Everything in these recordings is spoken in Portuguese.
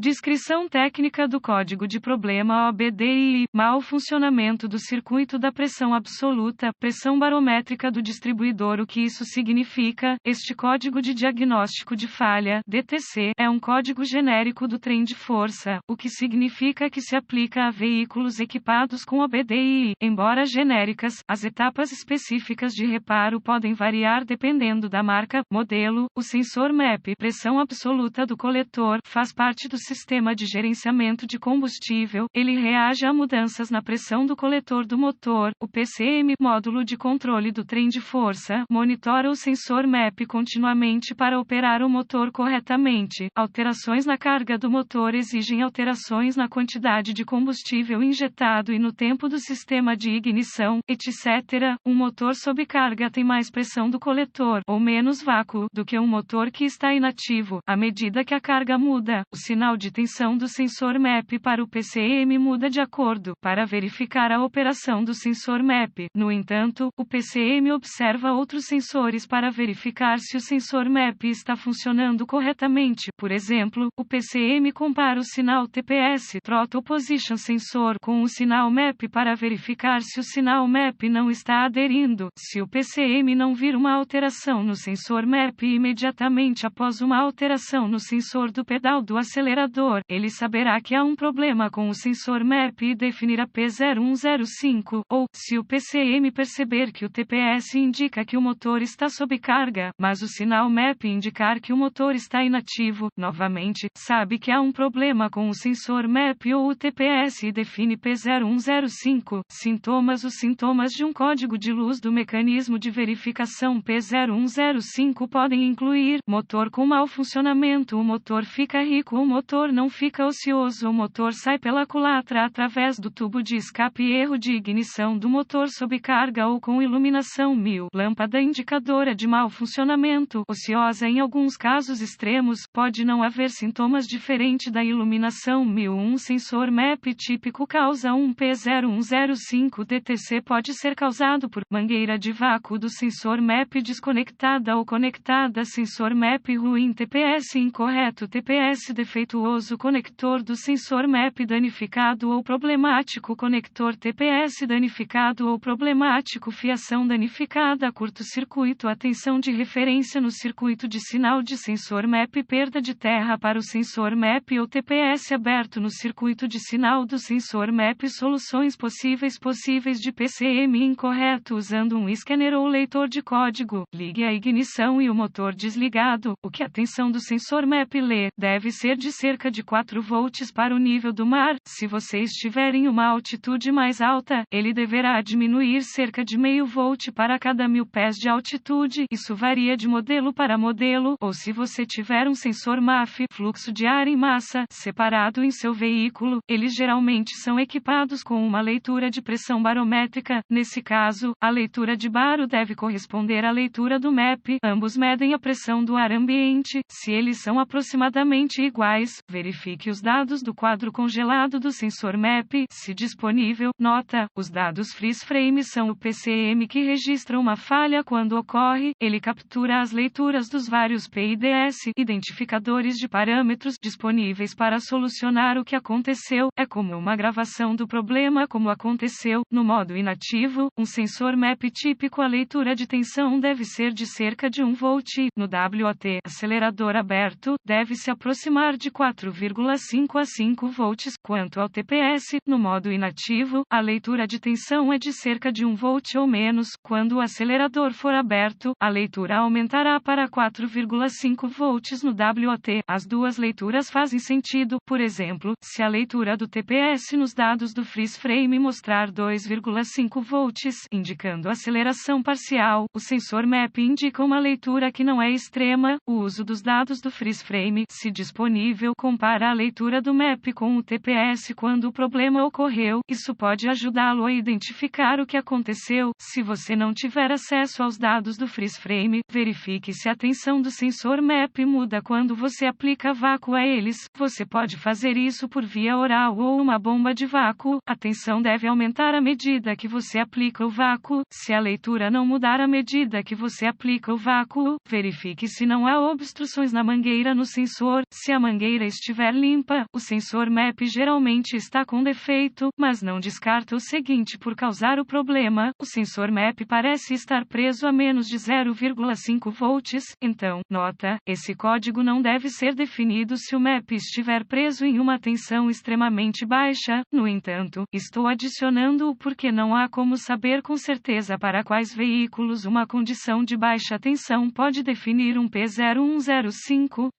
Descrição técnica do código de problema OBDI: mau funcionamento do circuito da pressão absoluta, pressão barométrica do distribuidor. O que isso significa? Este código de diagnóstico de falha, DTC, é um código genérico do trem de força, o que significa que se aplica a veículos equipados com OBDI. Embora genéricas, as etapas específicas de reparo podem variar dependendo da marca, modelo. O sensor MAP, pressão absoluta do coletor, faz parte do sistema de gerenciamento de combustível. Ele reage a mudanças na pressão do coletor do motor. O PCM, módulo de controle do trem de força, monitora o sensor MAP continuamente para operar o motor corretamente. Alterações na carga do motor exigem alterações na quantidade de combustível injetado e no tempo do sistema de ignição, etc. Um motor sob carga tem mais pressão do coletor, ou menos vácuo, do que um motor que está inativo. À medida que a carga muda, o sinal de tensão do sensor MAP para o PCM muda de acordo, para verificar a operação do sensor MAP. No entanto, o PCM observa outros sensores para verificar se o sensor MAP está funcionando corretamente. Por exemplo, o PCM compara o sinal TPS, Throttle Position Sensor, com o sinal MAP para verificar se o sinal MAP não está aderindo. Se o PCM não vir uma alteração no sensor MAP imediatamente após uma alteração no sensor do pedal do acelerador, ele saberá que há um problema com o sensor MAP e definirá P0105, ou, se o PCM perceber que o TPS indica que o motor está sob carga, mas o sinal MAP indicar que o motor está inativo, novamente, sabe que há um problema com o sensor MAP ou o TPS e define P0105. Sintomas: os sintomas de um código de luz do mecanismo de verificação P0105 podem incluir: motor com mau funcionamento, o motor fica rico, o motor não fica ocioso, o motor sai pela culatra através do tubo de escape, erro de ignição do motor sob carga ou com iluminação 1000, lâmpada indicadora de mau funcionamento, ociosa. Em alguns casos extremos, pode não haver sintomas diferente da iluminação 1000. Um sensor MAP típico causa um P0105 DTC pode ser causado por mangueira de vácuo do sensor MAP desconectada ou conectada, sensor MAP ruim, TPS incorreto, TPS defeituoso, conector do sensor MAP danificado ou problemático, conector TPS danificado ou problemático, fiação danificada, curto-circuito, atenção de referência no circuito de sinal de sensor MAP, perda de terra para o sensor MAP ou TPS aberto no circuito de sinal do sensor MAP, soluções possíveis de PCM incorreto usando um scanner ou leitor de código. Ligue a ignição e o motor desligado. O que a tensão do sensor MAP lê deve ser de cerca de 4 volts para o nível do mar. Se você estiver em uma altitude mais alta, ele deverá diminuir cerca de meio volt para cada 1000 pés de altitude. Isso varia de modelo para modelo. Ou se você tiver um sensor MAF, fluxo de ar em massa, separado em seu veículo, eles geralmente são equipados com uma leitura de pressão barométrica. Nesse caso, a leitura de baro deve corresponder à leitura do MAP. Ambos medem a pressão do ar ambiente. Se eles são aproximadamente iguais, verifique os dados do quadro congelado do sensor MAP, se disponível. Nota: os dados freeze frame são o PCM que registra uma falha quando ocorre. Ele captura as leituras dos vários PIDS, identificadores de parâmetros, disponíveis para solucionar o que aconteceu. É como uma gravação do problema como aconteceu. No modo inativo, um sensor MAP típico, a leitura de tensão deve ser de cerca de 1 volt. No WOT, acelerador aberto, deve se aproximar de 4,5 a 5 volts. Quanto ao TPS, no modo inativo, a leitura de tensão é de cerca de 1 volt ou menos. Quando o acelerador for aberto, a leitura aumentará para 4,5 volts. No WOT, as duas leituras fazem sentido. Por exemplo, se a leitura do TPS nos dados do freeze frame mostrar 2,5 volts, indicando aceleração parcial, o sensor MAP indica uma leitura que não é extrema. O uso dos dados do freeze frame, se disponível, compara a leitura do MAP com o TPS quando o problema ocorreu. Isso pode ajudá-lo a identificar o que aconteceu. Se você não tiver acesso aos dados do freeze frame, verifique se a tensão do sensor MAP muda quando você aplica vácuo a eles. Você pode fazer isso por via oral ou uma bomba de vácuo. A tensão deve aumentar à medida que você aplica o vácuo. Se a leitura não mudar à medida que você aplica o vácuo, verifique se não há obstruções na mangueira no sensor. Se a mangueira estiver limpa, o sensor MAP geralmente está com defeito, mas não descarta o seguinte por causar o problema: o sensor MAP parece estar preso a menos de 0,5 volts, então, nota, esse código não deve ser definido se o MAP estiver preso em uma tensão extremamente baixa. No entanto, estou adicionando-o porque não há como saber com certeza para quais veículos uma condição de baixa tensão pode definir um P0105.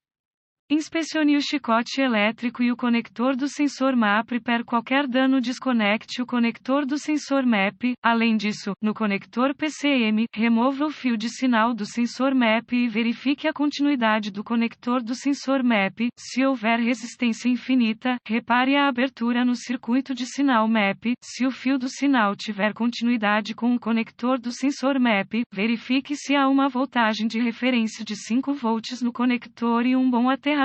Inspecione o chicote elétrico e o conector do sensor MAP per qualquer dano. Desconecte o conector do sensor MAP. Além disso, no conector PCM, remova o fio de sinal do sensor MAP e verifique a continuidade do conector do sensor MAP. Se houver resistência infinita, repare a abertura no circuito de sinal MAP. Se o fio do sinal tiver continuidade com o conector do sensor MAP, verifique se há uma voltagem de referência de 5 volts no conector e um bom aterramento.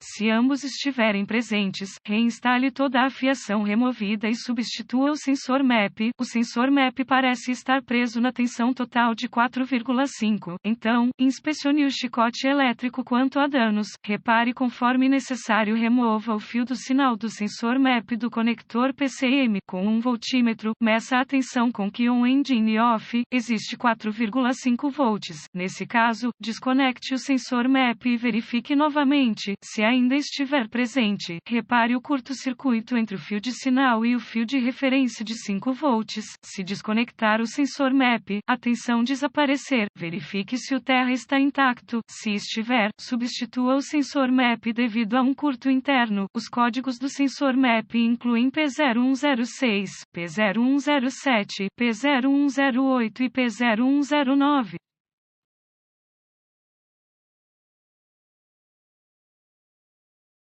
Se ambos estiverem presentes, reinstale toda a fiação removida e substitua o sensor MAP. O sensor MAP parece estar preso na tensão total de 4,5. Então, inspecione o chicote elétrico quanto a danos. Repare conforme necessário. Remova o fio do sinal do sensor MAP do conector PCM. Com um voltímetro, meça a tensão com que on engine off existe 4,5 volts. Nesse caso, desconecte o sensor MAP e verifique novamente. Se ainda estiver presente, repare o curto-circuito entre o fio de sinal e o fio de referência de 5 volts. Se desconectar o sensor MAP, a tensão desaparecer, verifique se o terra está intacto. Se estiver, substitua o sensor MAP devido a um curto interno. Os códigos do sensor MAP incluem P0106, P0107, P0108 e P0109.